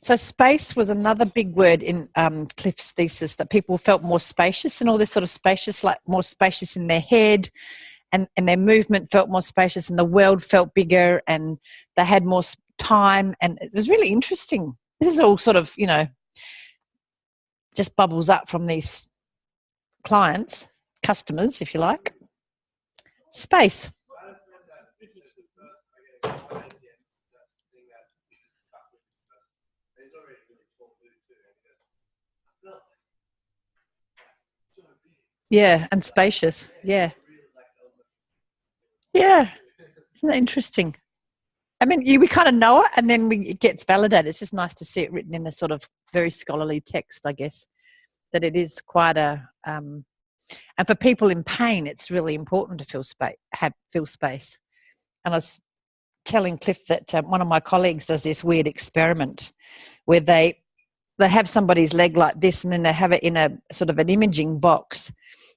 So space was another big word in Cliff's thesis, that people felt more spacious and all this sort of spacious, like more spacious in their head, and their movement felt more spacious, and the world felt bigger, and they had more time. And it was really interesting. This is all sort of, just bubbles up from these clients, customers, if you like. Space. Yeah, and spacious. Yeah. Yeah. Isn't that interesting? I mean, we kind of know it, and then it gets validated. It's just nice to see it written in a sort of very scholarly text, I guess, that it is quite a... and for people in pain, it's really important to feel space. And I was telling Cliff that one of my colleagues does this weird experiment where they have somebody's leg like this, and then they have it in a sort of an imaging box,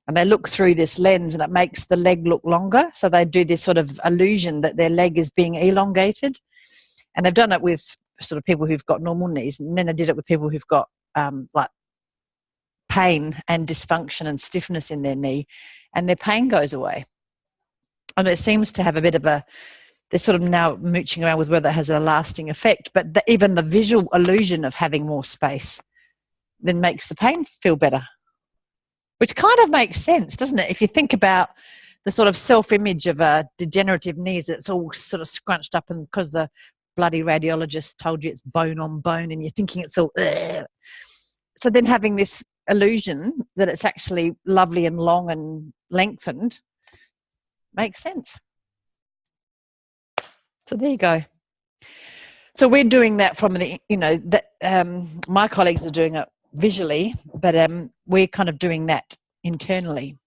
and they look through this lens, and it makes the leg look longer. So they do this sort of illusion that their leg is being elongated. And they've done it with sort of people who've got normal knees, and then they did it with people who've got like pain and dysfunction and stiffness in their knee, and their pain goes away. And it seems to have a bit of a... They're sort of now mooching around with whether it has a lasting effect, but even the visual illusion of having more space then makes the pain feel better, which kind of makes sense, doesn't it? If you think about the sort of self-image of a degenerative knees, it's all sort of scrunched up, and because the bloody radiologist told you it's bone on bone, and you're thinking it's all... Ugh. So then having this illusion that it's actually lovely and long and lengthened makes sense. So there you go. So we're doing that from the, my colleagues are doing it visually, but we're kind of doing that internally.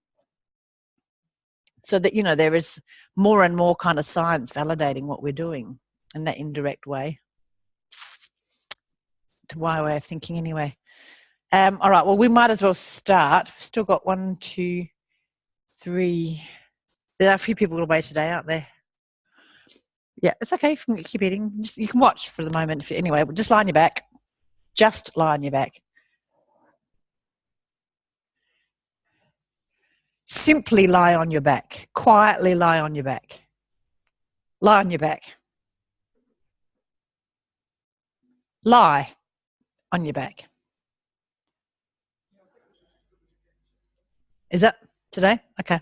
So that, there is more and more kind of science validating what we're doing in that indirect way. To my way of thinking anyway. All right, well, we might as well start. We've still got 1, 2, 3. There are a few people away today, aren't there? Yeah, it's okay. You can keep eating. You can watch for the moment. Anyway, just lie on your back. Just lie on your back. Simply lie on your back. Quietly lie on your back. Lie on your back. Lie on your back. Is that today? Okay.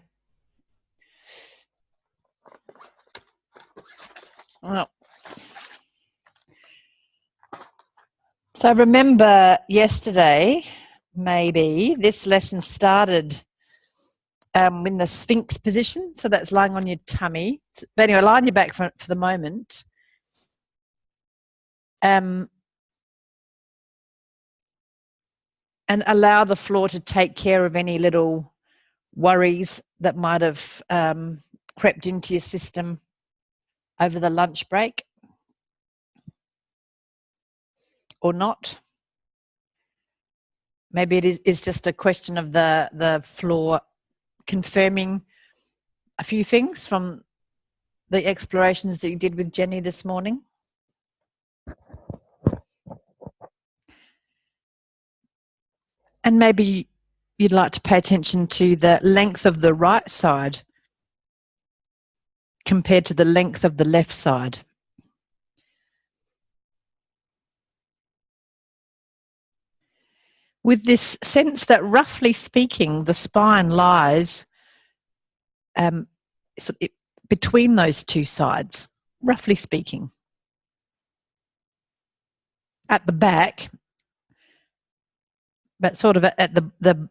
Well, so remember yesterday, maybe, this lesson started in the Sphinx position. So that's lying on your tummy. But anyway, lie on your back for the moment. And allow the floor to take care of any little worries that might have crept into your system over the lunch break, or not. Maybe it is just a question of the floor confirming a few things from the explorations that you did with Jenny this morning. And maybe you'd like to pay attention to the length of the right side compared to the length of the left side. With this sense that, roughly speaking, the spine lies between those two sides, roughly speaking. At the back, but sort of at the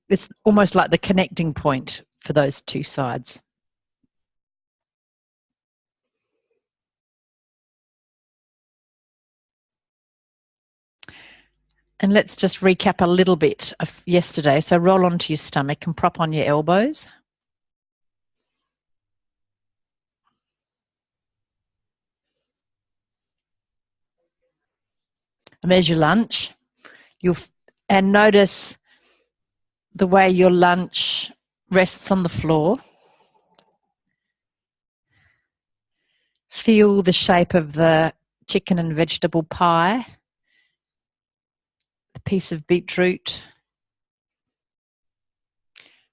it's almost like the connecting point for those two sides. And let's just recap a little bit of yesterday. So roll onto your stomach and prop on your elbows. And there's your lunch. And notice the way your lunch rests on the floor. Feel the shape of the chicken and vegetable pie piece of beetroot,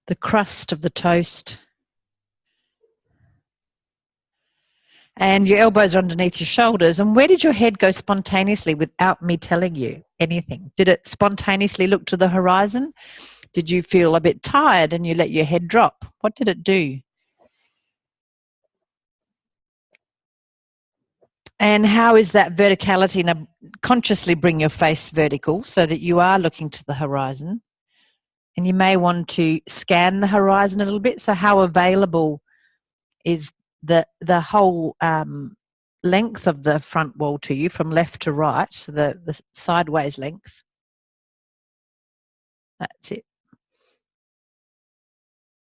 the crust of the toast, and your elbows are underneath your shoulders. And where did your head go spontaneously without me telling you anything? Did it spontaneously look to the horizon? Did you feel a bit tired and you let your head drop? What did it do? And how is that verticality? Now, consciously bring your face vertical so that you are looking to the horizon. And you may want to scan the horizon a little bit. So how available is the whole length of the front wall to you from left to right, so the sideways length. That's it.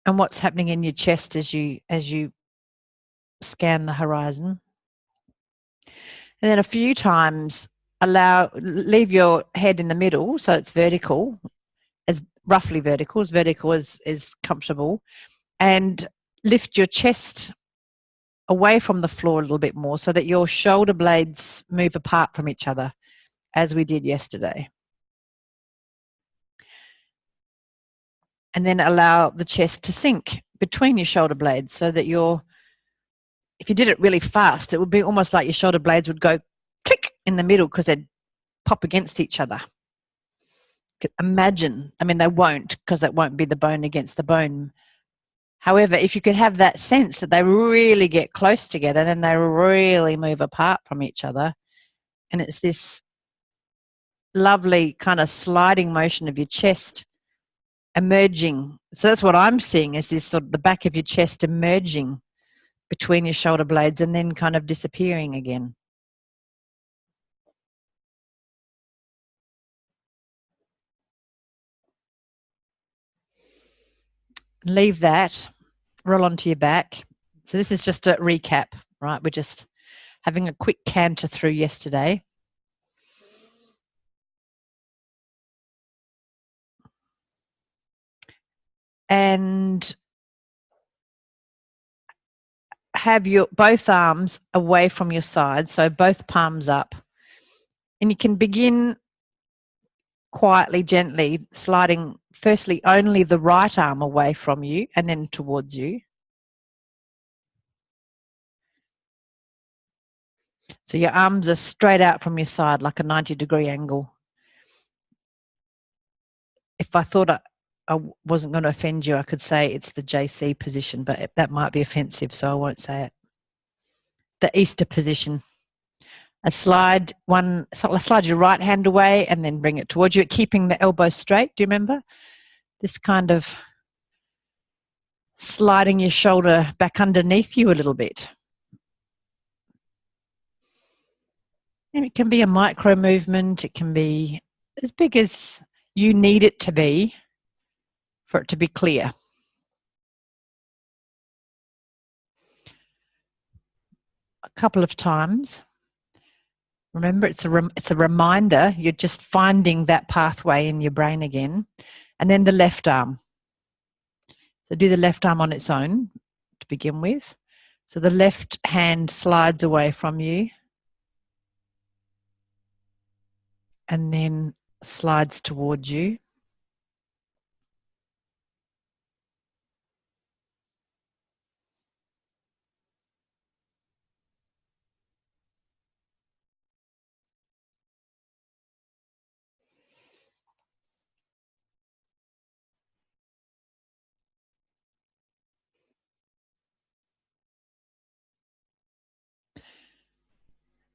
And what's happening in your chest as you scan the horizon. And then a few times leave your head in the middle so it's vertical, as roughly vertical as is comfortable, and lift your chest away from the floor a little bit more so that your shoulder blades move apart from each other, as we did yesterday. And then allow the chest to sink between your shoulder blades so that if you did it really fast, it would be almost like your shoulder blades would go click in the middle because they'd pop against each other. Imagine, I mean, they won't, because that won't be the bone against the bone. However, if you could have that sense that they really get close together, then they really move apart from each other. And it's this lovely kind of sliding motion of your chest emerging. So that's what I'm seeing, is this sort of the back of your chest emerging between your shoulder blades and then kind of disappearing again. Leave that, roll onto your back. So this is just a recap, right? We're just having a quick canter through yesterday. And have your both arms away from your sides, so both palms up. And you can begin quietly, gently, sliding firstly only the right arm away from you and then towards you. So your arms are straight out from your side like a 90-degree angle. If I thought I wasn't going to offend you, I could say it's the JC position, but that might be offensive, so I won't say it. The Easter position. Slide your right hand away and then bring it towards you, keeping the elbow straight. Do you remember? This kind of sliding your shoulder back underneath you a little bit. And it can be a micro movement. It can be as big as you need it to be for it to be clear. A couple of times. Remember, it's a reminder. You're just finding that pathway in your brain again. And then the left arm. So do the left arm on its own to begin with. So the left hand slides away from you and then slides towards you.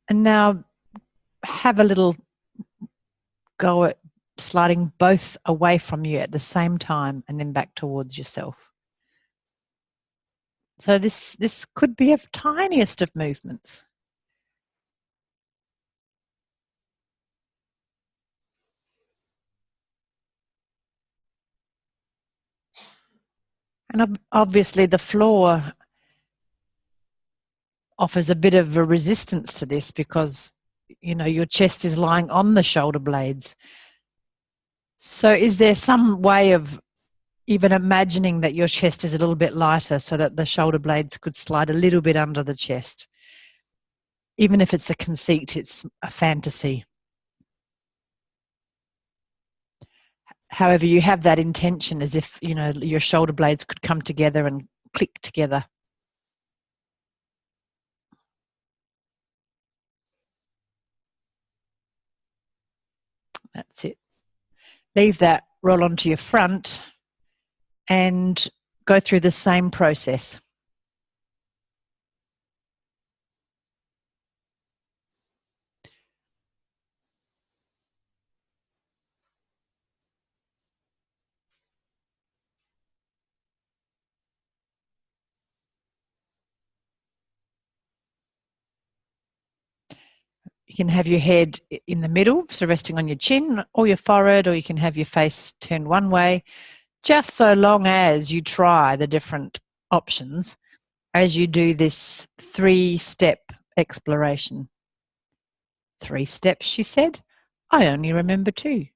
And now have a little go at sliding both away from you at the same time and then back towards yourself. So this could be a tiniest of movements. And obviously the floor offers a bit of a resistance to this because, you know, your chest is lying on the shoulder blades. So is there some way of even imagining that your chest is a little bit lighter so that the shoulder blades could slide a little bit under the chest? Even if it's a conceit, it's a fantasy. however, you have that intention as if, you know, your shoulder blades could come together and click together. That's it. Leave that, roll onto your front and go through the same process. You can have your head in the middle, so resting on your chin or your forehead, or you can have your face turned one way, just so long as you try the different options as you do this 3-step exploration. 3 steps, she said. I only remember 2.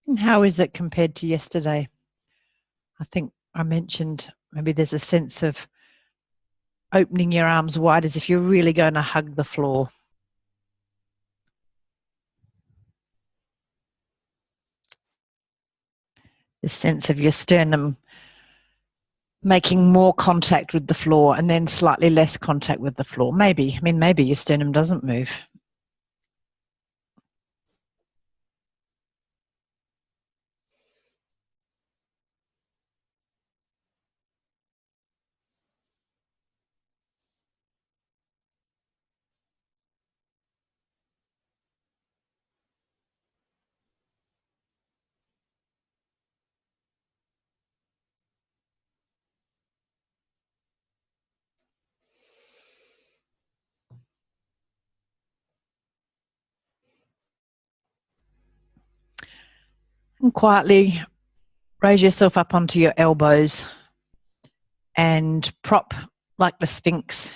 And how is it compared to yesterday? I think I mentioned maybe there's a sense of opening your arms wide as if you're really going to hug the floor. The sense of your sternum making more contact with the floor and then slightly less contact with the floor. Maybe your sternum doesn't move. And quietly raise yourself up onto your elbows and prop like the Sphinx.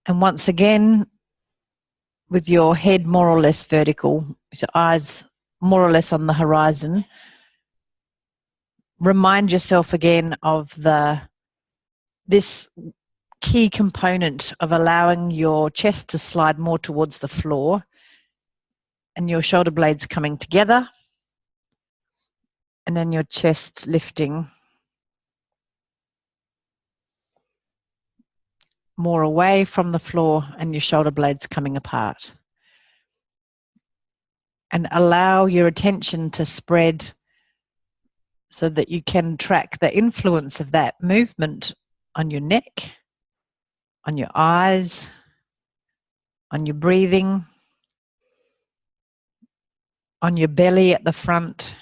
And once again, with your head more or less vertical, with your eyes more or less on the horizon, remind yourself again of this key component of allowing your chest to slide more towards the floor and your shoulder blades coming together, and then your chest lifting more away from the floor and your shoulder blades coming apart. And allow your attention to spread so that you can track the influence of that movement on your neck, on your eyes, on your breathing, on your belly at the front,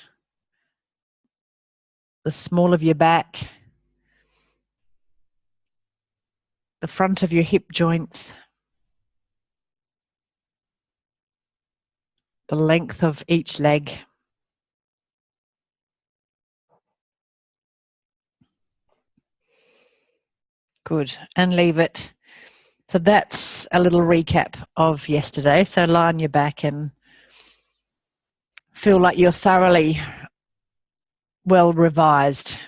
the small of your back, the front of your hip joints, the length of each leg. Good, and leave it. So that's a little recap of yesterday. So lie on your back and feel like you're thoroughly well revised.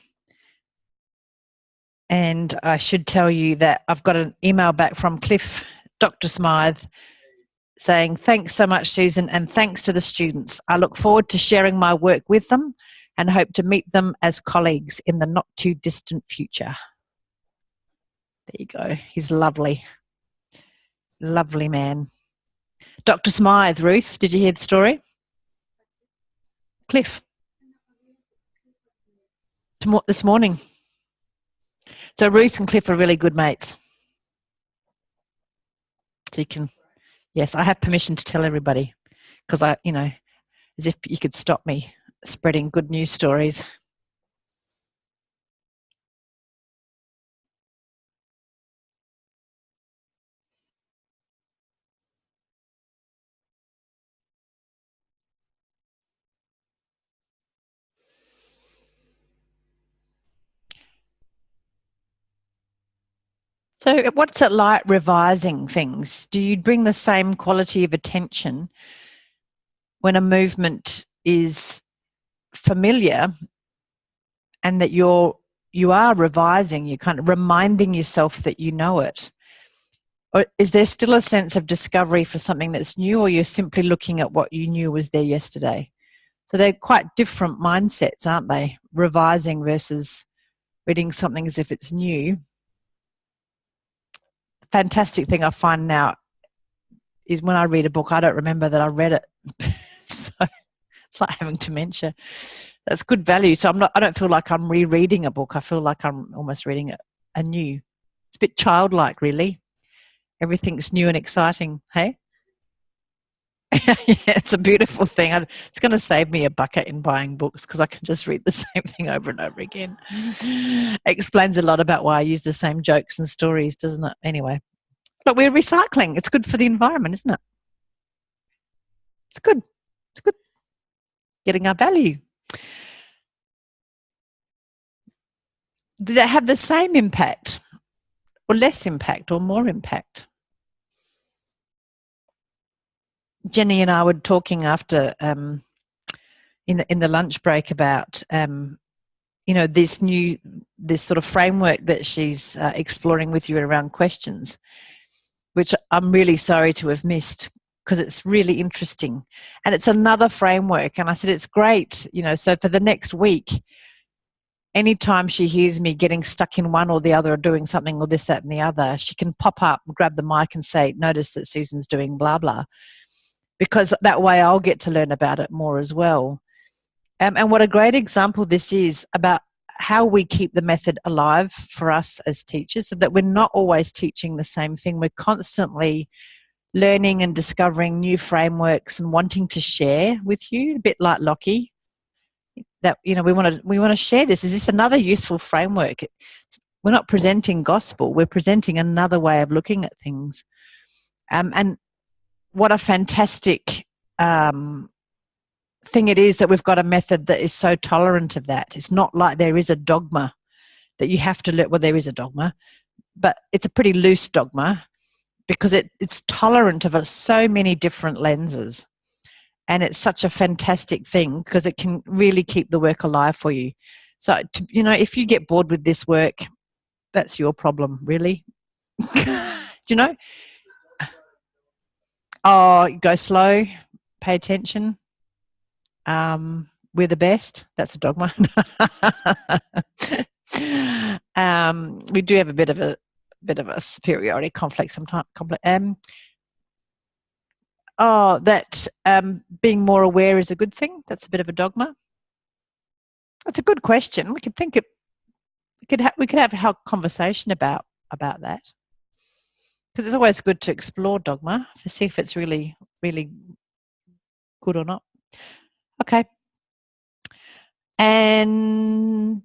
And I should tell you that I've got an email back from Cliff, Dr. Smythe, saying, thanks so much, Susan, and thanks to the students. I look forward to sharing my work with them and hope to meet them as colleagues in the not too distant future. There you go. He's lovely. Lovely man. Dr. Smythe, Ruth, did you hear the story? Cliff. This morning. So Ruth and Cliff are really good mates. So you can, yes, I have permission to tell everybody because as if you could stop me. spreading good news stories. So what's it like revising things? Do you bring the same quality of attention when a movement is familiar and that you are revising, you're kind of reminding yourself that you know it? Or is there still a sense of discovery for something that's new, or you're simply looking at what you knew was there yesterday? So they're quite different mindsets, aren't they? Revising versus reading something as if it's new. Fantastic thing I find now is when I read a book, I don't remember that I read it. So it's like having dementia. That's good value. So I don't feel like I'm rereading a book. I feel like I'm almost reading it anew. It's a bit childlike, really. Everything's new and exciting. Hey? Yeah, it's a beautiful thing. It's going to save me a bucket in buying books because I can just read the same thing over and over again. It explains a lot about why I use the same jokes and stories, doesn't it? Anyway, but we're recycling. It's good for the environment, isn't it? It's good. It's good. Getting our value. Did it have the same impact or less impact or more impact? Jenny and I were talking after in the lunch break about this sort of framework that she's exploring with you around questions, which I'm really sorry to have missed because it's really interesting. And it's another framework. And I said, it's great, so for the next week, anytime she hears me getting stuck in one or the other or doing something or this, that, and the other, she can pop up and grab the mic and say, notice that Susan's doing blah, blah, because that way I'll get to learn about it more as well. And what a great example this is about how we keep the method alive for us as teachers, so that we're not always teaching the same thing. We're constantly learning and discovering new frameworks and wanting to share with you, a bit like Lockie, that we want to share this. Is this another useful framework? We're not presenting gospel, we're presenting another way of looking at things. And what a fantastic thing it is that we've got a method that is so tolerant of that. It's not like there is a dogma that you have to learn. Well, there is a dogma, but it's a pretty loose dogma because it's tolerant of so many different lenses. And it's such a fantastic thing because it can really keep the work alive for you. So, if you get bored with this work, that's your problem, really. Oh, go slow, pay attention. We're the best. That's a dogma. We do have a bit of a superiority complex sometimes. Being more aware is a good thing. That's a bit of a dogma. That's a good question. We could think it. We could have a conversation about that, because it's always good to explore dogma to see if it's really, really good or not. Okay. And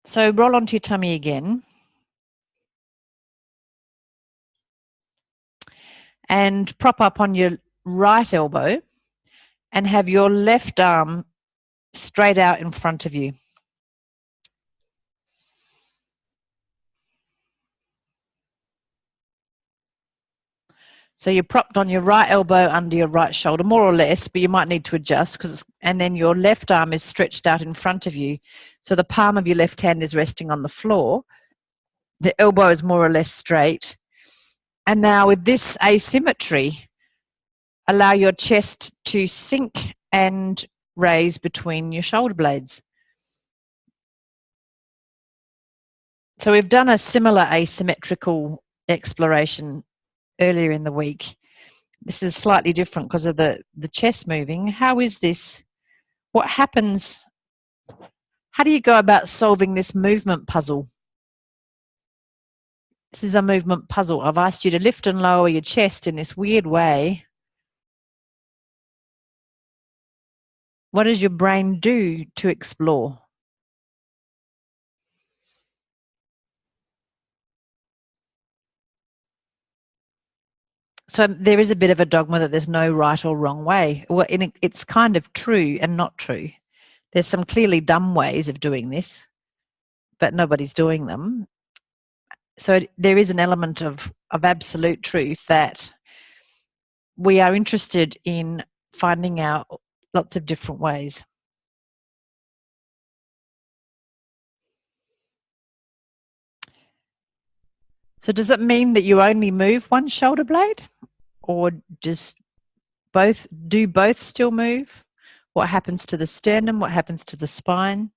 so roll onto your tummy again. And prop up on your right elbow and have your left arm straight out in front of you. So you're propped on your right elbow under your right shoulder, more or less, but you might need to adjust, and then your left arm is stretched out in front of you. So the palm of your left hand is resting on the floor. The elbow is more or less straight. And now with this asymmetry, allow your chest to sink and raise between your shoulder blades. So we've done a similar asymmetrical exploration earlier in the week. This is slightly different because of the chest moving. How is this? What happens? How do you go about solving this movement puzzle? This is a movement puzzle. I've asked you to lift and lower your chest in this weird way. What does your brain do to explore? So there is a bit of a dogma that there's no right or wrong way. Well, it's kind of true and not true. There's some clearly dumb ways of doing this, but nobody's doing them. So there is an element of absolute truth that we are interested in finding out lots of different ways. So does it mean that you only move one shoulder blade, or just both? Do both still move? What happens to the sternum? What happens to the spine?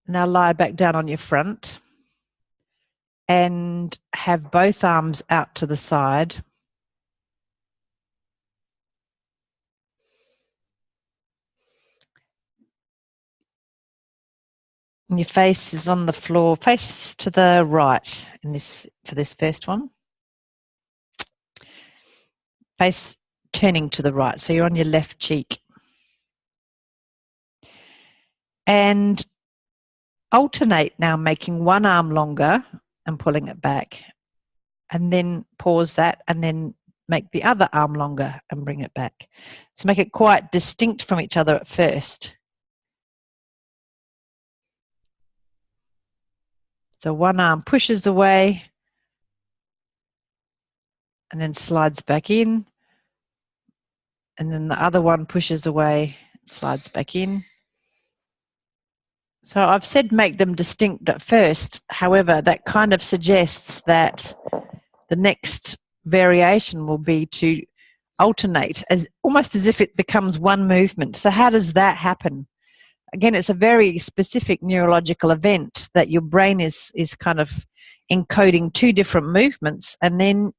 Now lie back down on your front and have both arms out to the side. And your face is on the floor, face to the right for this first one. Face turning to the right, so you're on your left cheek. And alternate now, making one arm longer and pulling it back. And then pause that and then make the other arm longer and bring it back. So make it quite distinct from each other at first. So one arm pushes away and then slides back in. And then the other one pushes away, slides back in. So I've said make them distinct at first. However, that kind of suggests that the next variation will be to alternate, almost as if it becomes one movement. So how does that happen? Again, it's a very specific neurological event that your brain is kind of encoding two different movements, and then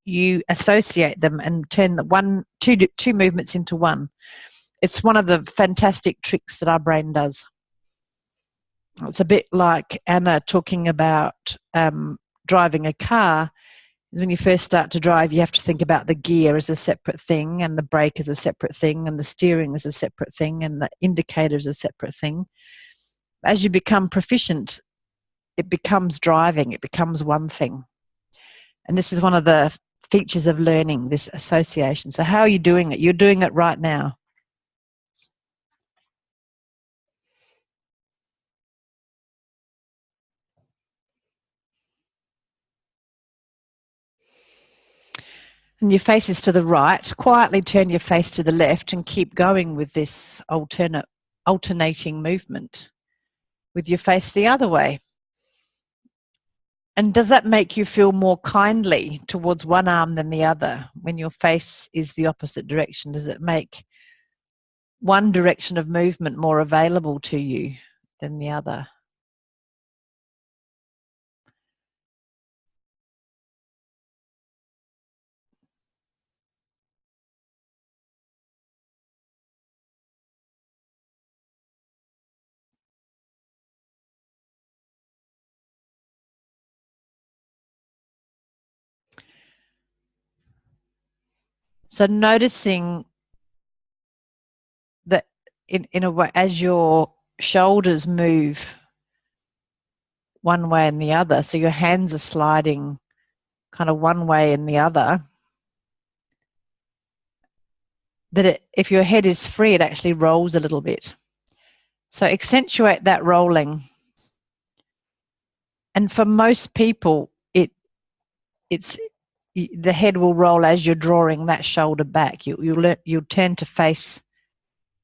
you associate them and turn two movements into one. It's one of the fantastic tricks that our brain does. It's a bit like Anna talking about driving a car. When you first start to drive, you have to think about the gear as a separate thing, and the brake as a separate thing, and the steering as a separate thing, and the indicator as a separate thing. As you become proficient, it becomes driving. It becomes one thing. And this is one of the features of learning, this association. So how are you doing it? You're doing it right now. And your face is to the right. Quietly turn your face to the left and keep going with this alternating movement with your face the other way. And does that make you feel more kindly towards one arm than the other when your face is the opposite direction? Does it make one direction of movement more available to you than the other? So noticing that in a way, as your shoulders move one way and the other, so your hands are sliding kind of one way and the other, that if your head is free, it actually rolls a little bit. So accentuate that rolling. And for most people, the head will roll as you're drawing that shoulder back. You'll turn to face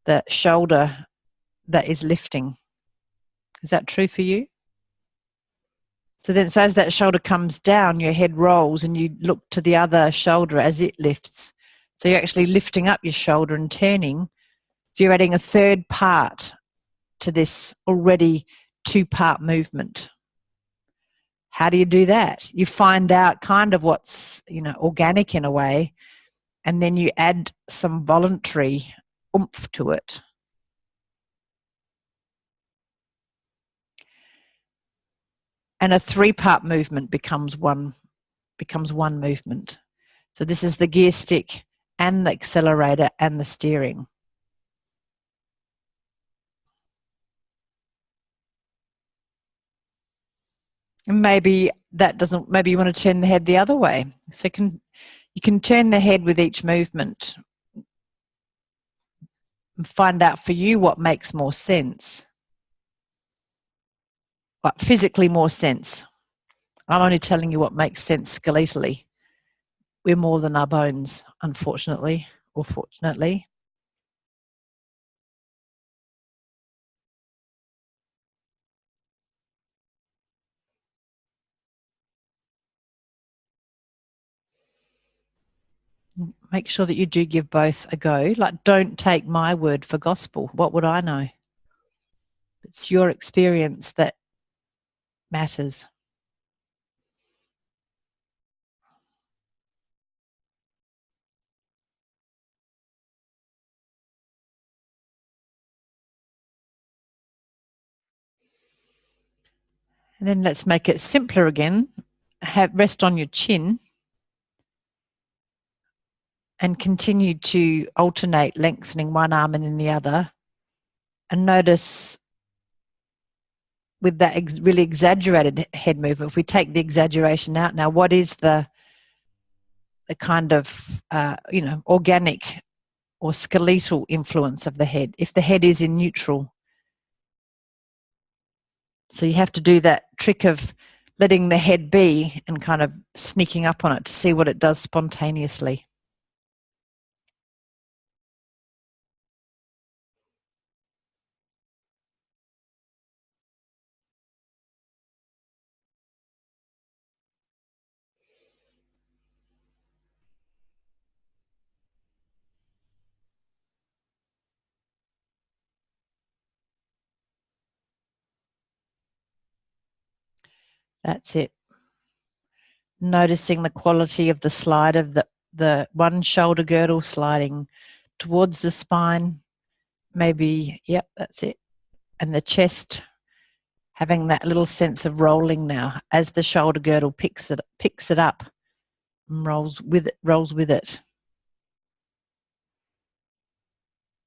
the shoulder that is lifting. Is that true for you? So as that shoulder comes down, your head rolls and you look to the other shoulder as it lifts. So you're actually lifting up your shoulder and turning. So you're adding a third part to this already two-part movement. How do you do that? You find out kind of what's, organic in a way, and then you add some voluntary oomph to it. And a three-part movement becomes one movement. So this is the gear stick and the accelerator and the steering. And maybe that doesn't, maybe you want to turn the head the other way. So you can turn the head with each movement and find out for you what makes more sense. What physically more sense. I'm only telling you what makes sense skeletally. We're more than our bones, unfortunately, or fortunately. Make sure that you do give both a go. Like, don't take my word for gospel. What would I know? It's your experience that matters. And then let's make it simpler again. Rest on your chin and continue to alternate lengthening one arm and then the other. And notice with that really exaggerated head movement, if we take the exaggeration out now, what is the kind of, organic or skeletal influence of the head? If the head is in neutral. So you have to do that trick of letting the head be and kind of sneaking up on it to see what it does spontaneously. That's it. Noticing the quality of the slide of the one shoulder girdle sliding towards the spine. Maybe, yep, that's it. And the chest having that little sense of rolling now as the shoulder girdle picks it up and rolls with it.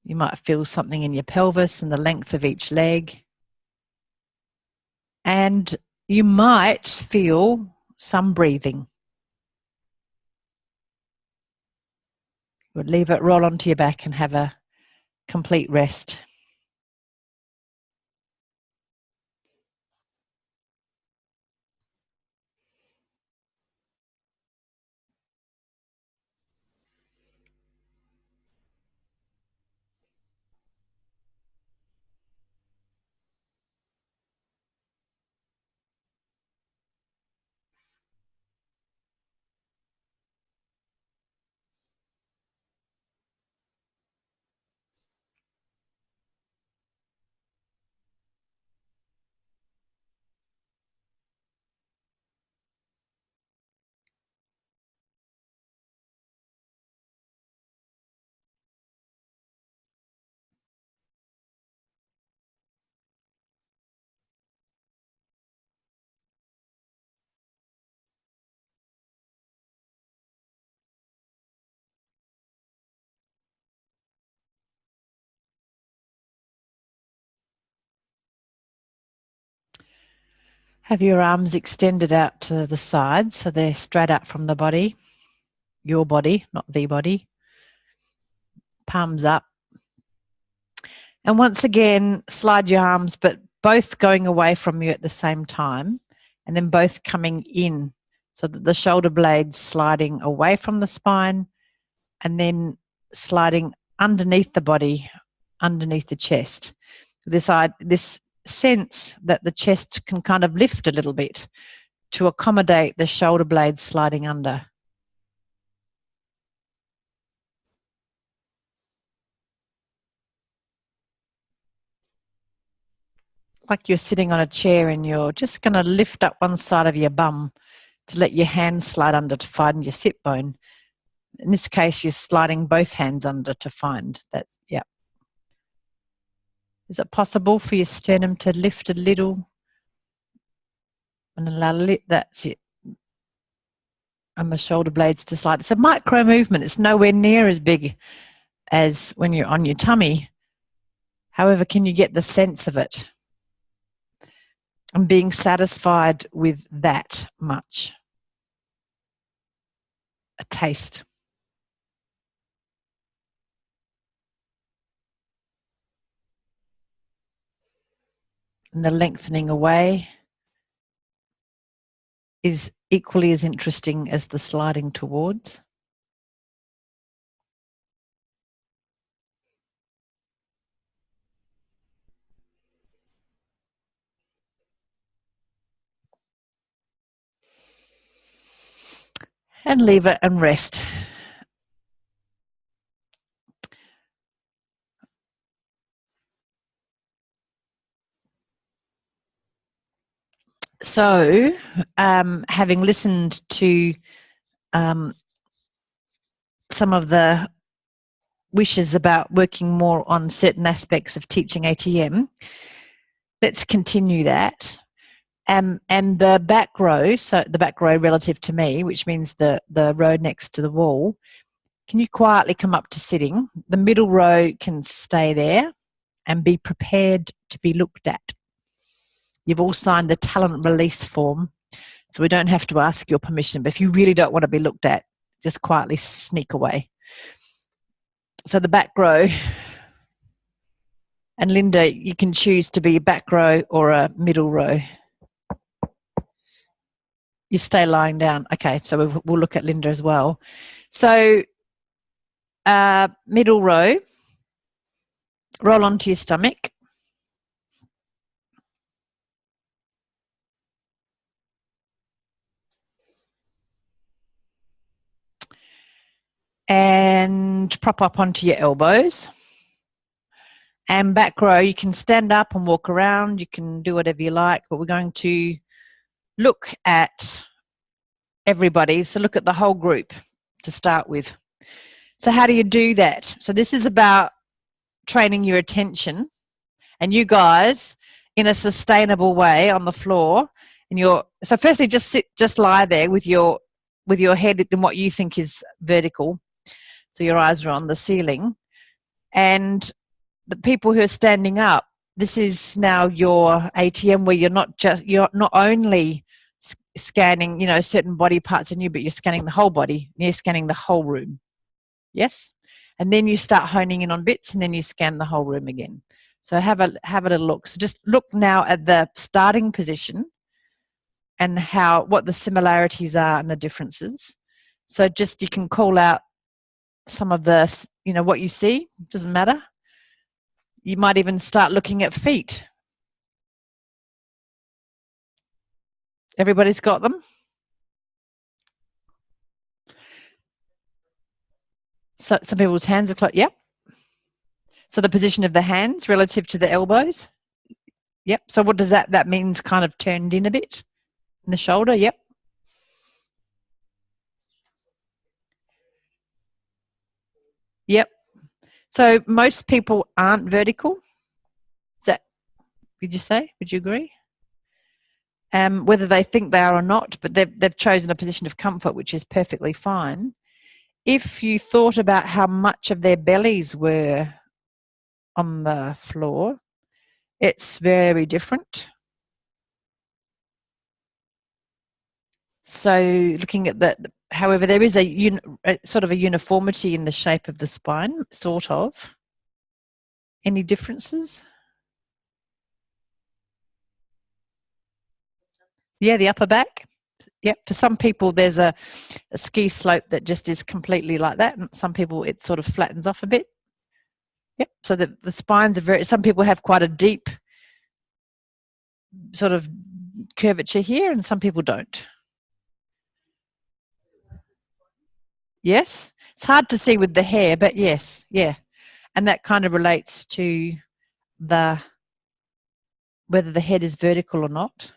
You might feel something in your pelvis and the length of each leg. And you might feel some breathing. You would leave it roll onto your back and have a complete rest. Have your arms extended out to the sides so they're straight out from the body, your body, not the body. Palms up. And once again, slide your arms, but both going away from you at the same time, and then both coming in so that the shoulder blades sliding away from the spine and then sliding underneath the body, underneath the chest. This sense that the chest can kind of lift a little bit to accommodate the shoulder blades sliding under. Like you're sitting on a chair and you're just going to lift up one side of your bum to let your hands slide under to find your sit bone. In this case, you're sliding both hands under to find that, yeah. Is it possible for your sternum to lift a little And allow that's it. And the shoulder blades to slide. It's a micro movement. It's nowhere near as big as when you're on your tummy. However, can you get the sense of it? And being satisfied with that much. A taste. And the lengthening away is equally as interesting as the sliding towards. And leave it and rest. So, having listened to some of the wishes about working more on certain aspects of teaching ATM, let's continue that. And the back row, so the back row relative to me, which means the row next to the wall, can you quietly come up to sitting? The middle row can stay there and be prepared to be looked at. You've all signed the talent release form, so we don't have to ask your permission, but if you really don't want to be looked at, just quietly sneak away. So the back row, and Linda, you can choose to be a back row or a middle row. You stay lying down. Okay, so we'll look at Linda as well. So middle row, roll onto your stomach. And prop up onto your elbows. And back row, you can stand up and walk around. You can do whatever you like, but we're going to look at everybody. So look at the whole group to start with. So how do you do that? So this is about training your attention and you guys in a sustainable way on the floor. And so firstly, just lie there with your head in what you think is vertical. So your eyes are on the ceiling. And the people who are standing up, this is now your ATM where you're not only scanning, certain body parts in you, but you're scanning the whole body. You're scanning the whole room. Yes? And then you start honing in on bits and then you scan the whole room again. So have a little look. So just look now at the starting position and what the similarities are and the differences. So just you can call out some of the, what you see, doesn't matter. You might even start looking at feet. Everybody's got them? So some people's hands are close. Yep. So the position of the hands relative to the elbows. Yep. So what does that means? Kind of turned in a bit in the shoulder. Yep. Yep. So most people aren't vertical. Would you say? Would you agree? Whether they think they are or not, but they've chosen a position of comfort, which is perfectly fine. If you thought about how much of their bellies were on the floor, it's very different. So looking at that, however, there is a sort of a uniformity in the shape of the spine, sort of. Any differences? Yeah, the upper back. Yep. For some people, there's a ski slope that just is completely like that, and some people it sort of flattens off a bit. Yep. So the spines are some people have quite a deep sort of curvature here, and some people don't. Yes. It's hard to see with the hair, but yes, yeah. And that kind of relates to whether the head is vertical or not.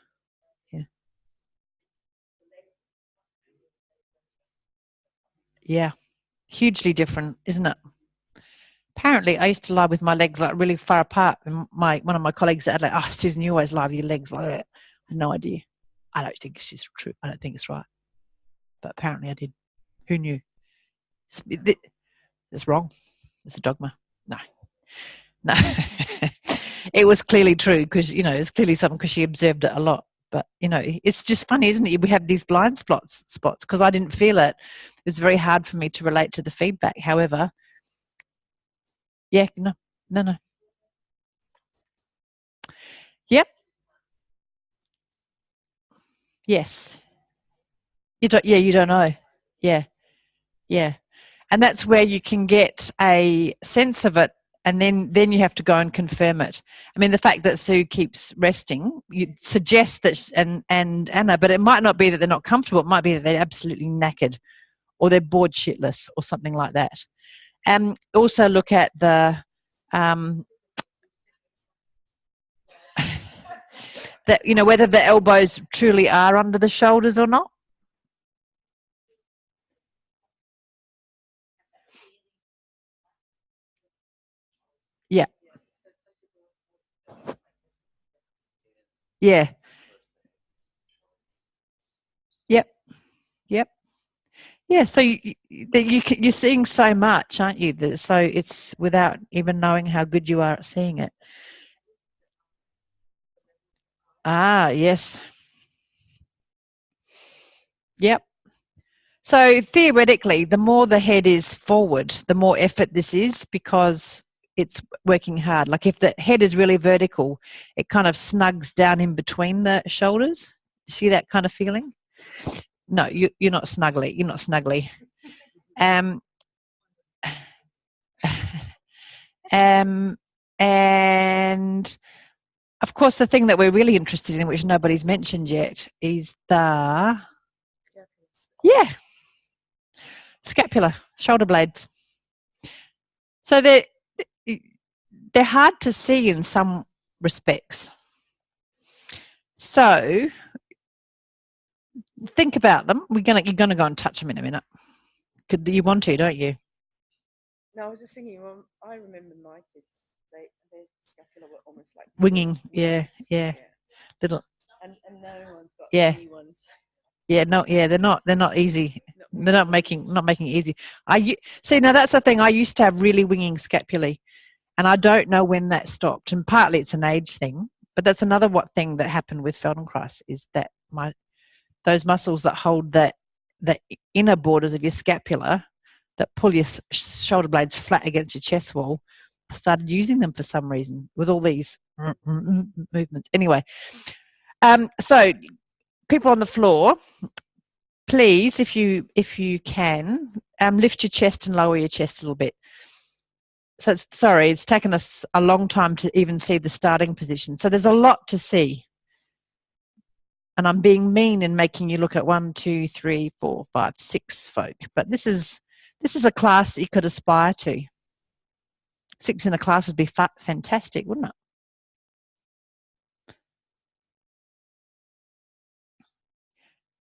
Yeah, hugely different, isn't it? Apparently, I used to lie with my legs like really far apart. And one of my colleagues said, like, "Oh, Susan, you always lie with your legs like that." I had no idea. I don't think it's true. I don't think it's right. But apparently I did. Who knew? It's wrong. It's a dogma. No. It was clearly true because, it's clearly something because she observed it a lot. But, it's just funny, isn't it? We have these blind spots because I didn't feel it. It was very hard for me to relate to the feedback. However, yeah, no. Yep. Yes. You don't know. Yeah. Yeah. And that's where you can get a sense of it, and then you have to go and confirm it. I mean, the fact that Sue keeps resting, you suggest that, and Anna, but it might not be that they're not comfortable. It might be that they're absolutely knackered, or they're bored shitless, or something like that. Also look at the that whether the elbows truly are under the shoulders or not. Yeah. Yeah. Yep. Yep. Yeah. So you're seeing so much, aren't you? So it's without even knowing how good you are at seeing it. Ah, yes. Yep. So theoretically, the more the head is forward, the more effort this is because it's working hard. Like if the head is really vertical, it kind of snugs down in between the shoulders. See that kind of feeling? No, you're not snuggly. You're not snuggly. Um, and of course, the thing that we're really interested in, which nobody's mentioned yet, is the scapula, shoulder blades. So they're hard to see in some respects. So think about them. You're gonna go and touch them in a minute. You want to, don't you? No, I was just thinking. Well, I remember my kids. Their scapula were almost like winging. Yeah. Little. And no one's got any ones. Yeah, no, yeah, they're not easy. They're not making it easy. See, now that's the thing. I used to have really winging scapulae, and I don't know when that stopped. And partly it's an age thing, but that's another thing that happened with Feldenkrais is that those muscles that hold the inner borders of your scapula that pull your shoulder blades flat against your chest wall, I started using them for some reason with all these movements. Anyway, so people on the floor, please, if you can, lift your chest and lower your chest a little bit. So it's taken us a long time to even see the starting position. So there's a lot to see. And I'm being mean in making you look at 1, 2, 3, 4, 5, 6 folk. But this is a class that you could aspire to. 6 in a class would be fantastic, wouldn't it?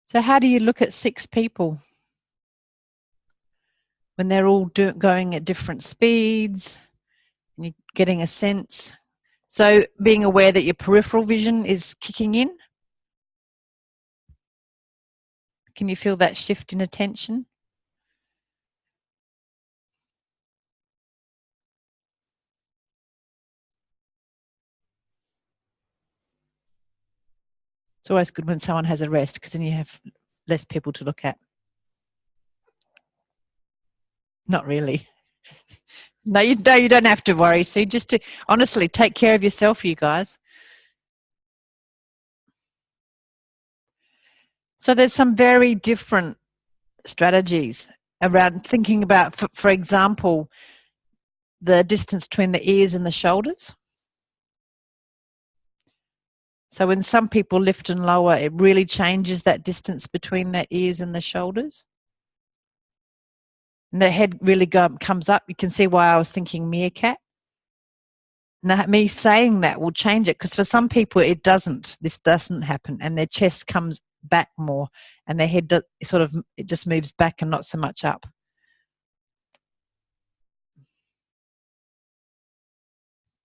So how do you look at 6 people when they're all going at different speeds and you're getting a sense? So being aware that your peripheral vision is kicking in. Can you feel that shift in attention? It's always good when someone has a rest because then you have less people to look at. Not really. No, you don't have to worry. So just to honestly take care of yourself, you guys. So there's some very different strategies around thinking about, for example, the distance between the ears and the shoulders. So when some people lift and lower, it really changes that distance between the ears and the shoulders. And the head really comes up. You can see why I was thinking meerkat. Now, me saying that will change it because for some people it doesn't. This doesn't happen, and their chest comes back more, and their head it just moves back and not so much up.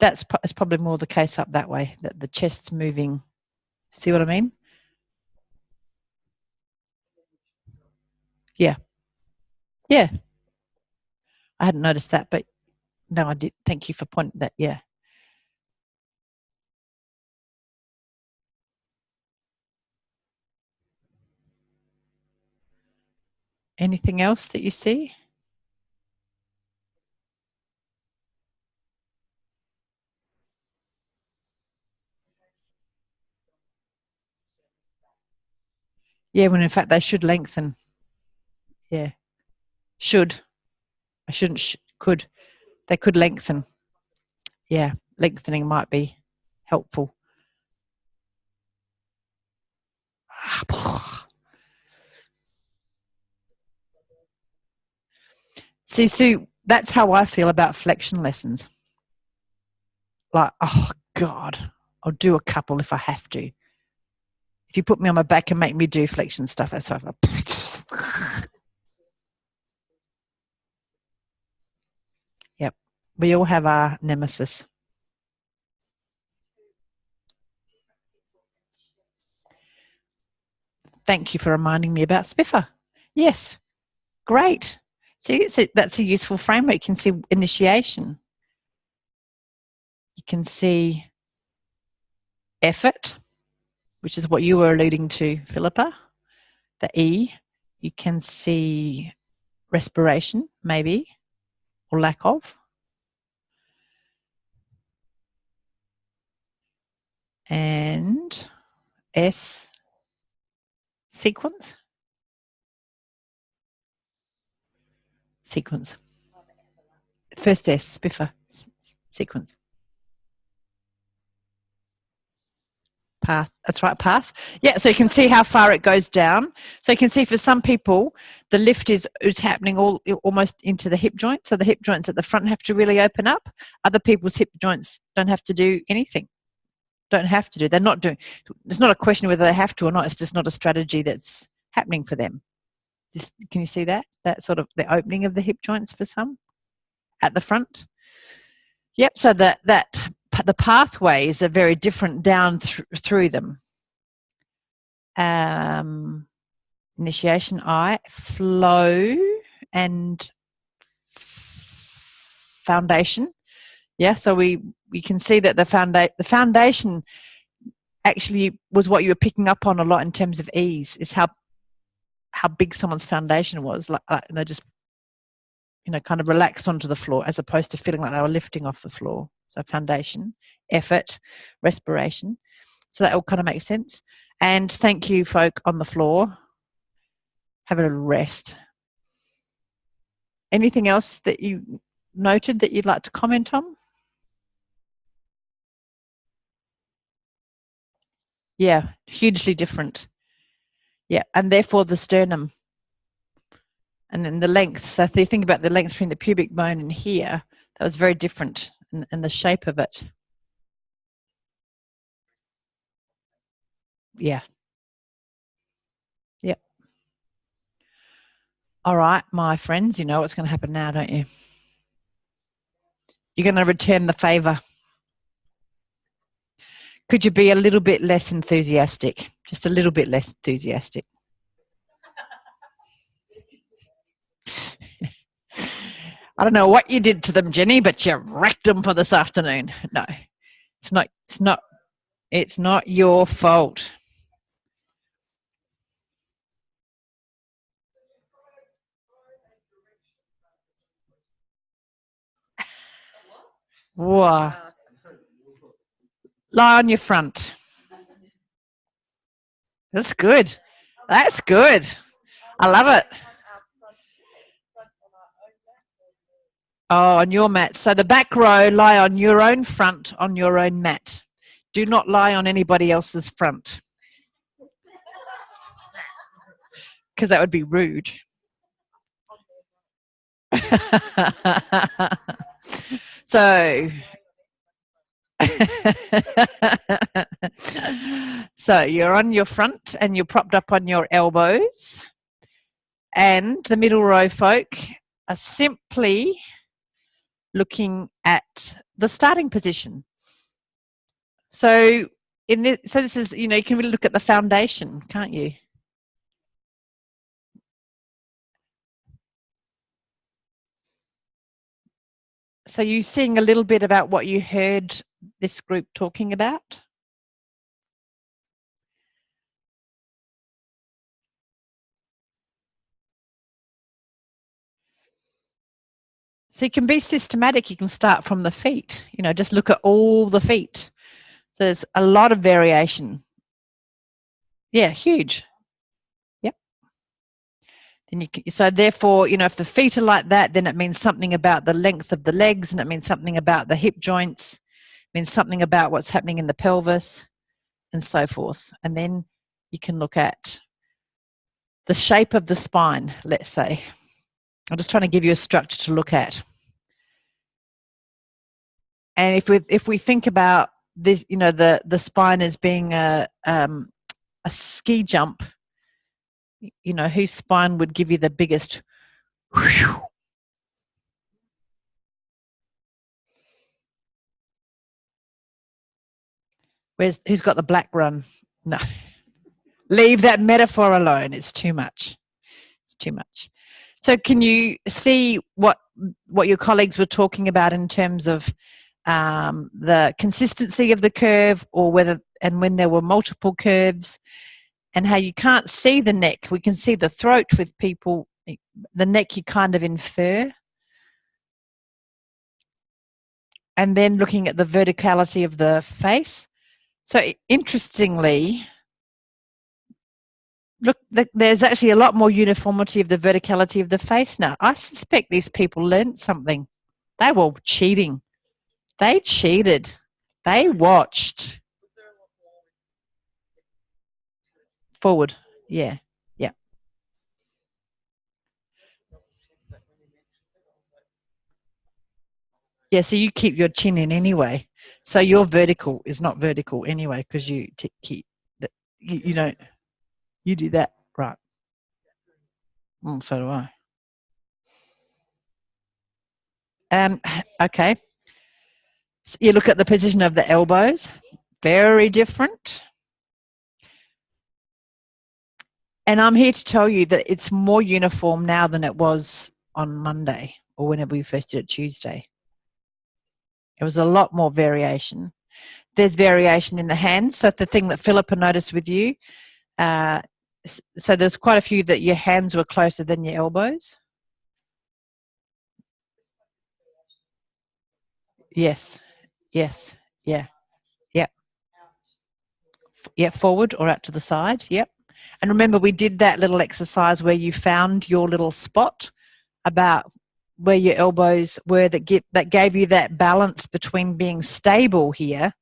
That's probably more the case up that way, that the chest's moving. See what I mean? Yeah. Yeah. I hadn't noticed that, but no, I did. Thank you for pointing that. Yeah. Anything else that you see? Yeah, when in fact they should lengthen. Yeah. Should. I shouldn't, could. They could lengthen. Yeah. Lengthening might be helpful. See, Sue, that's how I feel about flexion lessons. Like, oh, God, I'll do a couple if I have to. If you put me on my back and make me do flexion stuff, that's how I feel. Yep. We all have our nemesis. Thank you for reminding me about Spiffer. Yes. Great. See, that's a useful framework. You can see initiation. You can see effort, which is what you were alluding to, Philippa, the E. You can see respiration, maybe, or lack of. And S, sequence. Sequence. First S, Spiffer, sequence. Path, that's right, path. Yeah, so you can see how far it goes down. So you can see for some people, the lift is happening almost into the hip joint. So the hip joints at the front have to really open up. Other people's hip joints don't have to do anything. Don't have to do. They're not doing. It's not a question whether they have to or not. It's just not a strategy that's happening for them. Can you see that? That sort of the opening of the hip joints for some at the front. Yep. So the pathways are very different down through them. Initiation, I, flow, and foundation. Yeah. So we can see that the foundation actually was what you were picking up on a lot in terms of ease. Is how big someone's foundation was. Like they just, kind of relaxed onto the floor as opposed to feeling like they were lifting off the floor. So foundation, effort, respiration. So that all kind of makes sense. And thank you, folk on the floor. Have a little rest. Anything else that you noted that you'd like to comment on? Yeah, hugely different. Yeah, and therefore the sternum. And then the length. So if you think about the length between the pubic bone and here, that was very different in the shape of it. Yeah. Yep. All right, my friends, you know what's going to happen now, don't you? You're going to return the favour. Could you be a little bit less enthusiastic? Just a little bit less enthusiastic. I don't know what you did to them, Jenny, but you wrecked them for this afternoon. No, it's not your fault. Whoa. Lie on your front. That's good. That's good. I love it. Oh, on your mat. So the back row, lie on your own front on your own mat. Do not lie on anybody else's front. Because that would be rude. So so you're on your front and you're propped up on your elbows, and the middle row folk are simply looking at the starting position. So this is, you can really look at the foundation, can't you? So you seeing a little bit about what you heard this group talking about? So you can be systematic. You can start from the feet. You know, just look at all the feet. There's a lot of variation. Yeah, huge. Yep. Then you can, so therefore, you know, if the feet are like that, then it means something about the length of the legs, and it means something about the hip joints. It means something about what's happening in the pelvis, and so forth. And then you can look at the shape of the spine, let's say. I'm just trying to give you a structure to look at. And if we think about this, you know, the spine as being a ski jump, you know, whose spine would give you the biggest whew? Who's got the black run? No. Leave that metaphor alone. It's too much. It's too much. So can you see what your colleagues were talking about in terms of the consistency of the curve, or whether and when there were multiple curves, and how you can't see the neck? We can see the throat with people. The neck you kind of infer. And then looking at the verticality of the face. So interestingly, look, there's actually a lot more uniformity of the verticality of the face now. I suspect these people learned something. They were cheating. They cheated. They watched. Forward. Yeah. Yeah. Yeah, so you keep your chin in anyway. So your vertical is not vertical anyway, because you keep that. You don't. You do that, right? So do I. Okay. So you look at the position of the elbows. Very different. And I'm here to tell you that it's more uniform now than it was on Monday, or whenever we first did it Tuesday. It was a lot more variation. There's variation in the hands. So the thing that Philippa noticed with you, so there's quite a few that your hands were closer than your elbows. Yes. Yes. Yeah. Yep. Yeah. Forward or out to the side. Yep. And remember, we did that little exercise where you found your little spot about where your elbows were, that gave you that balance between being stable here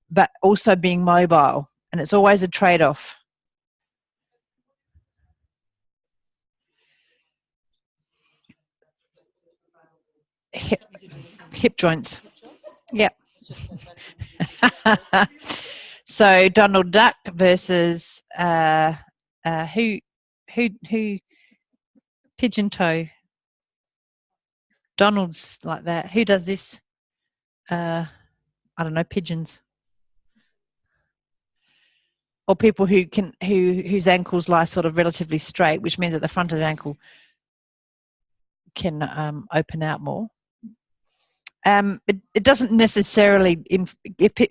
but also being mobile, and it's always a trade-off. Hip joints. Yep. So Donald Duck versus who pigeon toe. Donald's like that. Who does this? I don't know, pigeons. Or people whose ankles lie sort of relatively straight, which means that the front of the ankle can open out more. It doesn't necessarily, if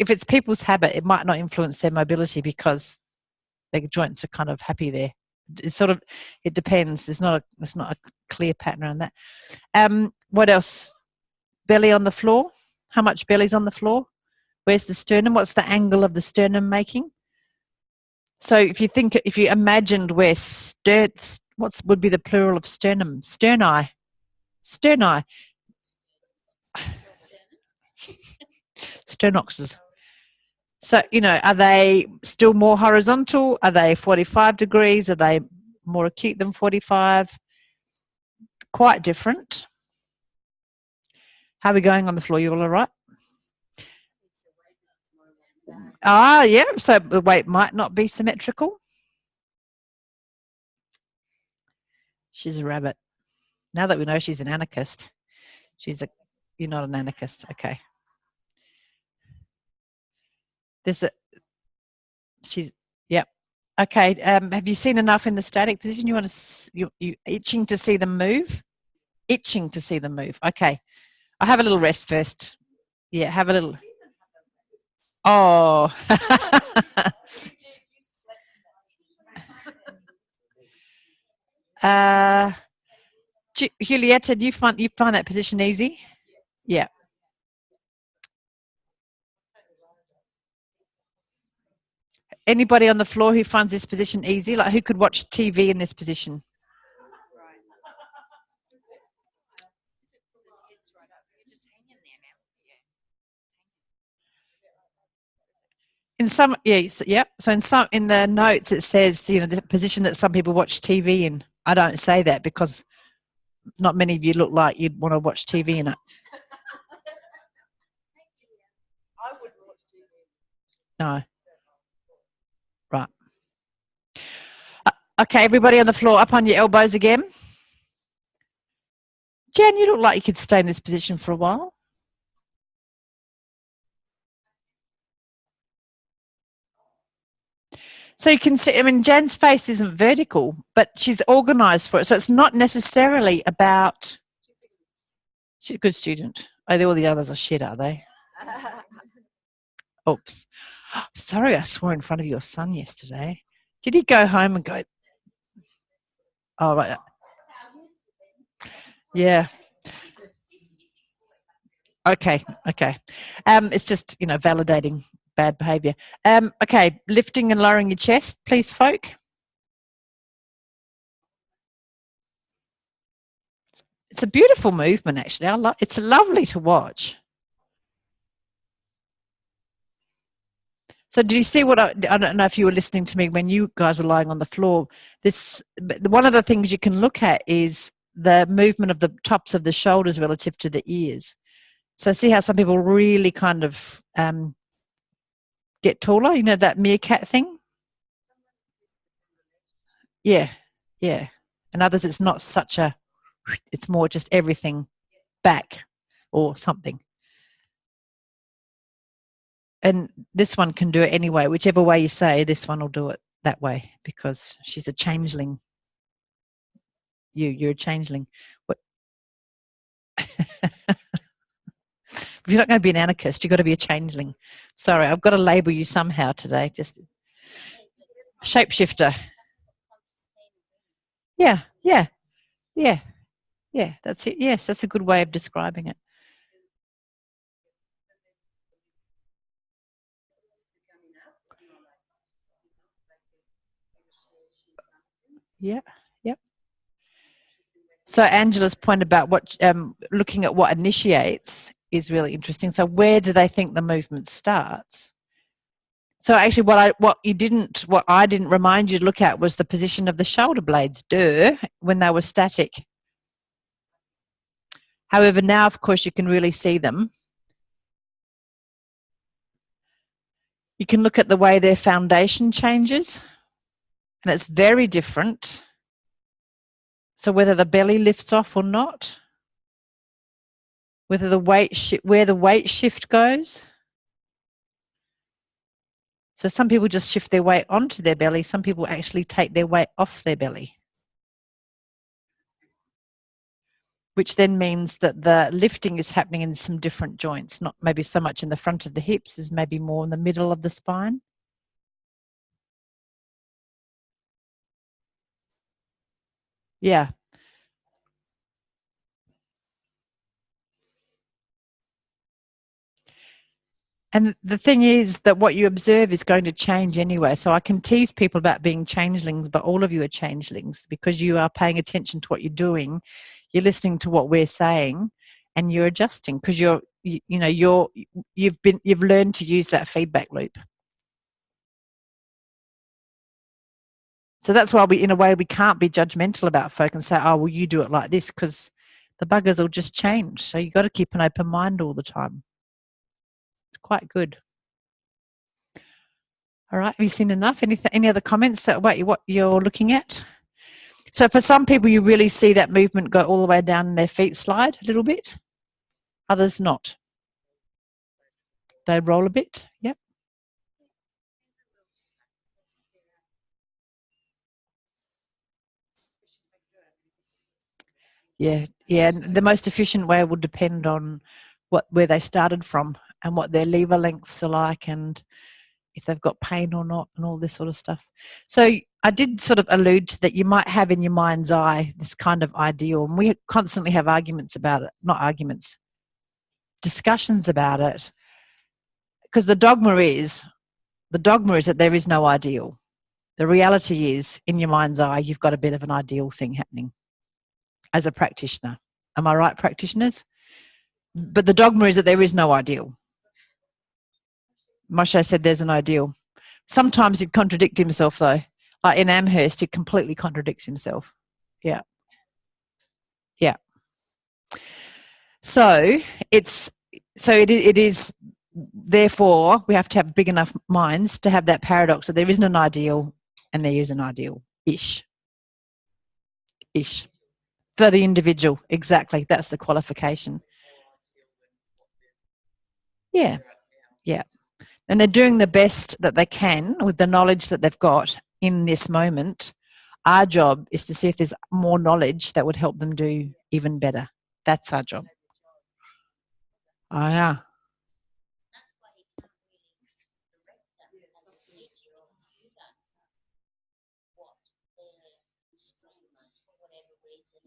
it's people's habit, it might not influence their mobility because their joints are kind of happy there. It depends. There's not a clear pattern on that. What else? Belly on the floor. How much belly's on the floor? Where's the sternum? What's the angle of the sternum making? So if you imagined where what would be the plural of sternum? Sterni. Sternoxes. So, are they still more horizontal? Are they 45 degrees? Are they more acute than 45? Quite different. How are we going on the floor? You all right? Yeah. So the weight might not be symmetrical. She's a rabbit. Now that we know she's an anarchist, you're not an anarchist. Okay. Yep. Okay. Have you seen enough in the static position? You itching to see them move? Itching to see them move. Okay. I'll have a little rest first. Yeah, have a little. Oh. Julietta, do you find that position easy? Yeah. Anybody on the floor who finds this position easy? Like, who could watch TV in this position? In some, yeah, so in the notes it says, the position that some people watch TV in. I don't say that because not many of you look like you'd want to watch TV in it. I wouldn't watch TV. No. Right. Okay, everybody on the floor, up on your elbows again. Jan, you look like you could stay in this position for a while. So you can see, I mean, Jan's face isn't vertical, but she's organised for it. So it's not necessarily about, she's a good student. Oh, all the others are shit, are they? Oops. Sorry, I swore in front of your son yesterday. Did he go home and go, oh, right. Yeah. Okay. It's just, validating bad behaviour. Okay, lifting and lowering your chest, please, folk. It's a beautiful movement, actually. It's lovely to watch. So do you see what I don't know if you were listening to me when you guys were lying on the floor. One of the things you can look at is the movement of the tops of the shoulders relative to the ears. So see how some people really kind of get taller, that meerkat thing? Yeah. And others, it's not such a, it's more just everything back or something. And this one can do it anyway. Whichever way you say, this one will do it that way because she's a changeling. You're a changeling. What? If you're not going to be an anarchist, you've got to be a changeling. Sorry, I've got to label you somehow today. Just shapeshifter. Yeah. That's it. Yes, that's a good way of describing it. Yep. So Angela's point about what looking at what initiates is really interesting. So where do they think the movement starts? So actually, what I didn't remind you to look at was the position of the shoulder blades. When they were static. However, now of course you can really see them. You can look at the way their foundation changes, and it's very different. So whether the belly lifts off or not, whether where the weight shift goes. So some people just shift their weight onto their belly. Some people actually take their weight off their belly, which then means that the lifting is happening in some different joints, not maybe so much in the front of the hips as maybe more in the middle of the spine. Yeah. And the thing is that what you observe is going to change anyway. So I can tease people about being changelings, but all of you are changelings because you are paying attention to what you're doing. You're listening to what we're saying and you're adjusting because you've learned to use that feedback loop. So that's why in a way, we can't be judgmental about folk and say, oh, well, you do it like this because the buggers will just change. So you've got to keep an open mind all the time. It's quite good. All right, have you seen enough? Any other comments about what you're looking at? So for some people, you really see that movement go all the way down and their feet slide a little bit. Others not. They roll a bit. Yep. Yeah, yeah. And the most efficient way will depend on where they started from and what their lever lengths are like, and if they've got pain or not, and all this sort of stuff. So I did sort of allude to that you might have in your mind's eye this kind of ideal, and we constantly have arguments about it, not arguments, discussions about it, because the dogma is that there is no ideal. The reality is, in your mind's eye, you've got a bit of an ideal thing happening as a practitioner. Am I right, practitioners? But the dogma is that there is no ideal. Moshe said there's an ideal. Sometimes he'd contradict himself, though. Like in Amherst, he completely contradicts himself. Yeah. Yeah. So it is, therefore, we have to have big enough minds to have that paradox that there isn't an ideal and there is an ideal-ish. Ish. For the individual, exactly. That's the qualification. Yeah. Yeah. And they're doing the best that they can with the knowledge that they've got in this moment. Our job is to see if there's more knowledge that would help them do even better. That's our job. Oh, yeah.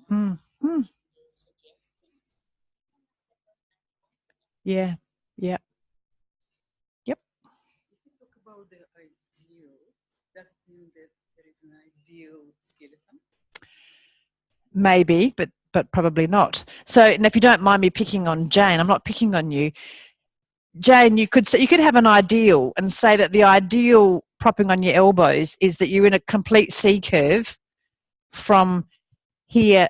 Mm. Mm. Yeah. Yeah. Yep. If you talk about the ideal, does it mean that there is an ideal skeleton? Maybe, but probably not. So, and if you don't mind me picking on Jane, I'm not picking on you. Jane, you could have an ideal and say that the ideal propping on your elbows is that you're in a complete C curve from here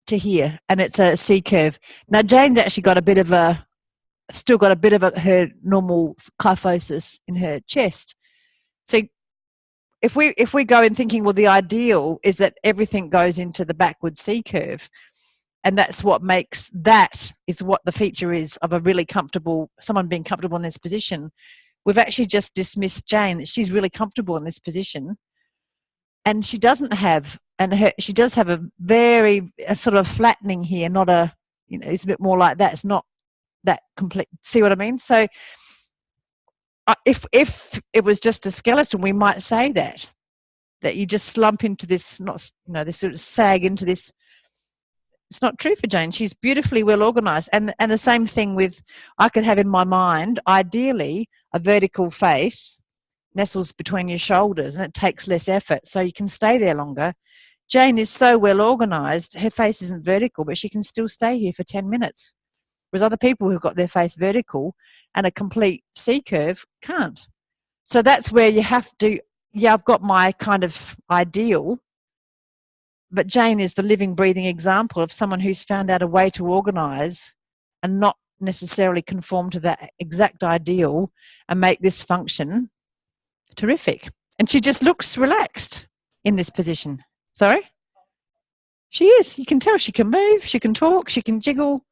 to here, and it's a C curve. Now, Jane's actually got still got a bit of her normal kyphosis in her chest. So if we go in thinking, well, the ideal is that everything goes into the backward C curve, and that's what makes, that is what the feature is of a really comfortable, someone being comfortable in this position. We've actually just dismissed Jane, that she's really comfortable in this position, and she doesn't have, she does have a sort of flattening here, not a, it's a bit more like that. It's not that complete. See what I mean? So if it was just a skeleton, we might say that you just slump into this, not, this sort of sag into this. It's not true for Jane. She's beautifully well organized. And the same thing with, I could have in my mind, ideally, a vertical face nestles between your shoulders and it takes less effort, so you can stay there longer. Jane is so well organized, her face isn't vertical, but she can still stay here for 10 minutes. Whereas other people who've got their face vertical and a complete C curve can't. So that's where you have to, yeah, I've got my kind of ideal, but Jane is the living, breathing example of someone who's found out a way to organise and not necessarily conform to that exact ideal and make this function terrific. And she just looks relaxed in this position. Sorry? She is. You can tell she can move, she can talk, she can jiggle.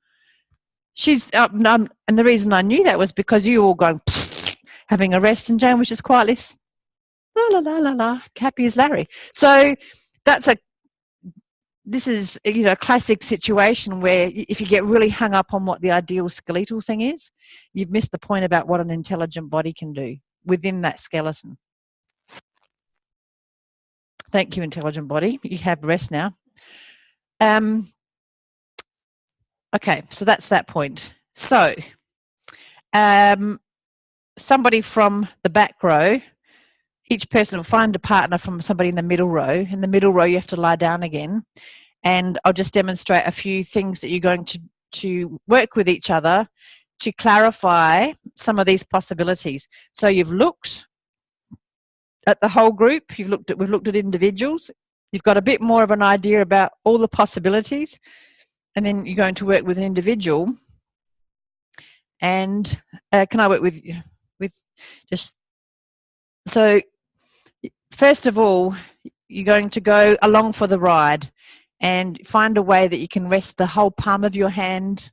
She's and the reason I knew that was because you all going having a rest, and Jane was just quietly la la la la la, happy as Larry. So this is a classic situation where if you get really hung up on what the ideal skeletal thing is, you've missed the point about what an intelligent body can do within that skeleton. Thank you, intelligent body. You have rest now. Okay, so that's that point. So somebody from the back row, each person will find a partner from somebody in the middle row. In the middle row, you have to lie down again. And I'll just demonstrate a few things that you're going to work with each other to clarify some of these possibilities. So you've looked at the whole group, we've looked at individuals, you've got a bit more of an idea about all the possibilities, and then you're going to work with an individual. And can I work with just, so first of all, you're going to go along for the ride and find a way that you can rest the whole palm of your hand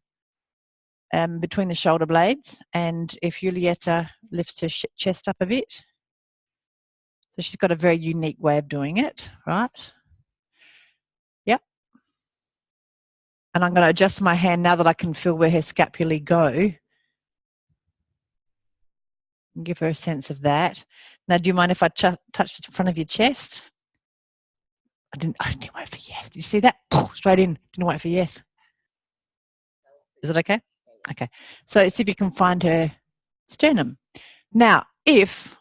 between the shoulder blades. And if Julieta lifts her chest up a bit, so she's got a very unique way of doing it, right? Yep. And I'm going to adjust my hand now that I can feel where her scapulae go. Give her a sense of that. Now, do you mind if I touch the front of your chest? I didn't wait for yes. Did you see that? Straight in. Didn't wait for yes. Is it okay? Okay. So see if you can find her sternum. Now, if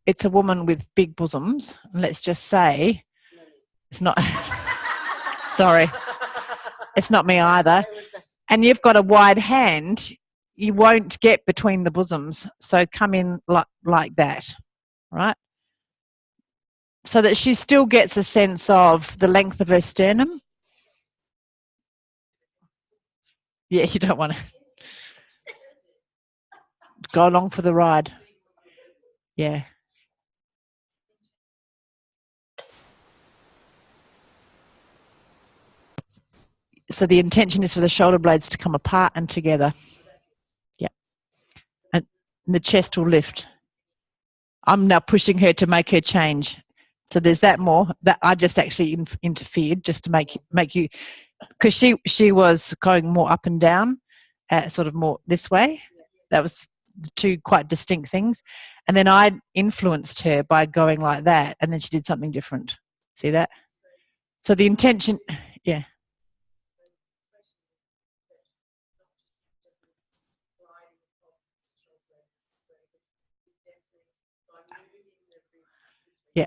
it's a woman with big bosoms, and let's just say it's not, sorry, it's not me either, and you've got a wide hand, you won't get between the bosoms. So come in like that, right? So that she still gets a sense of the length of her sternum. Yeah, you don't want to go along for the ride. Yeah. So the intention is for the shoulder blades to come apart and together. Yeah. And the chest will lift. I'm now pushing her to make her change. So there's that more. That I just actually interfered just to make you, because she was going more up and down, sort of more this way. That was two quite distinct things. And then I influenced her by going like that, and then she did something different. See that? So the intention, yeah. Yeah.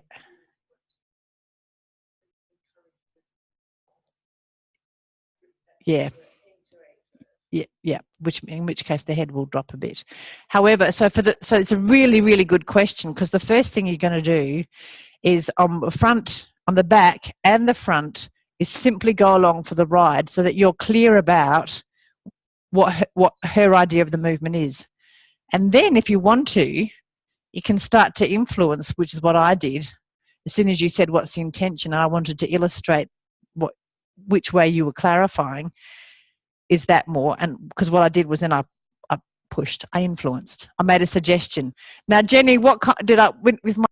Yeah. Yeah. In which case the head will drop a bit. However, so it's a really, really good question, because the first thing you're going to do is on the back and the front is simply go along for the ride, so that you're clear about what her idea of the movement is. And then if you want to, you can start to influence, which is what I did. As soon as you said what's the intention, I wanted to illustrate which way you were clarifying. Is that more? And because what I did was then I pushed, I influenced, I made a suggestion. Now, Jenny, what did I with my